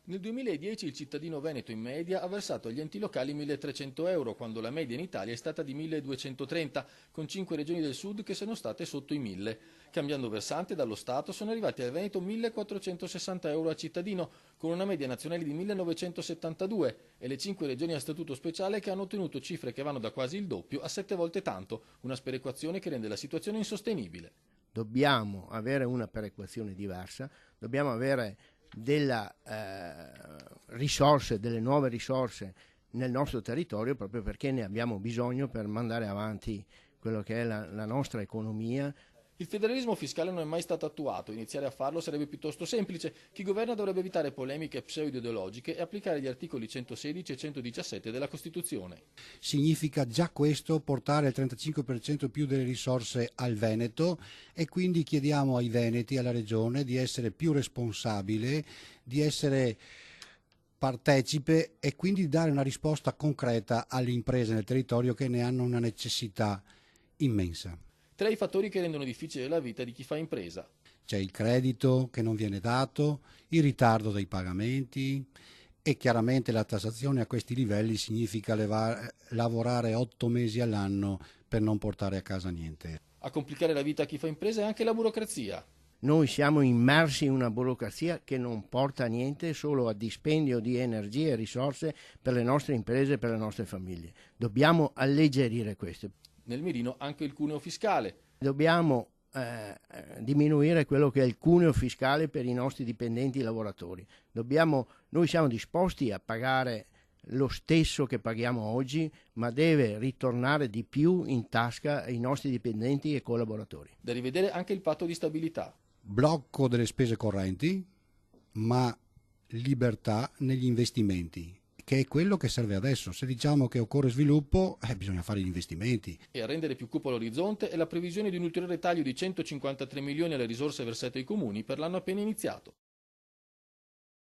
Nel 2010 il cittadino veneto in media ha versato agli enti locali 1.300 euro, quando la media in Italia è stata di 1.230, con 5 regioni del sud che sono state sotto i 1.000. Cambiando versante, dallo Stato sono arrivati al Veneto 1.460 euro a cittadino, con una media nazionale di 1.972, e le 5 regioni a statuto speciale che hanno ottenuto cifre che vanno da quasi il doppio a 7 volte tanto, una sperequazione che rende la situazione insostenibile. Dobbiamo avere una perequazione diversa, dobbiamo avere delle risorse, delle nuove risorse nel nostro territorio, proprio perché ne abbiamo bisogno per mandare avanti quello che è la nostra economia. Il federalismo fiscale non è mai stato attuato, iniziare a farlo sarebbe piuttosto semplice. Chi governa dovrebbe evitare polemiche pseudo-ideologiche e applicare gli articoli 116 e 117 della Costituzione. Significa già questo portare il 35% più delle risorse al Veneto, e quindi chiediamo ai veneti, alla Regione, di essere più responsabile, di essere partecipe e quindi dare una risposta concreta alle imprese nel territorio che ne hanno una necessità immensa. Tra i fattori che rendono difficile la vita di chi fa impresa. C'è il credito che non viene dato, il ritardo dei pagamenti e chiaramente la tassazione a questi livelli significa lavorare 8 mesi all'anno per non portare a casa niente. A complicare la vita a chi fa impresa è anche la burocrazia. Noi siamo immersi in una burocrazia che non porta a niente, solo a dispendio di energie e risorse per le nostre imprese e per le nostre famiglie. Dobbiamo alleggerire questo. Nel mirino anche il cuneo fiscale. Dobbiamo diminuire quello che è il cuneo fiscale per i nostri dipendenti lavoratori. Noi siamo disposti a pagare lo stesso che paghiamo oggi, ma deve ritornare di più in tasca ai nostri dipendenti e collaboratori. Da rivedere anche il patto di stabilità. Blocco delle spese correnti, ma libertà negli investimenti, che è quello che serve adesso. Se diciamo che occorre sviluppo, bisogna fare gli investimenti. E a rendere più cupo l'orizzonte è la previsione di un ulteriore taglio di 153 milioni alle risorse versate ai comuni per l'anno appena iniziato.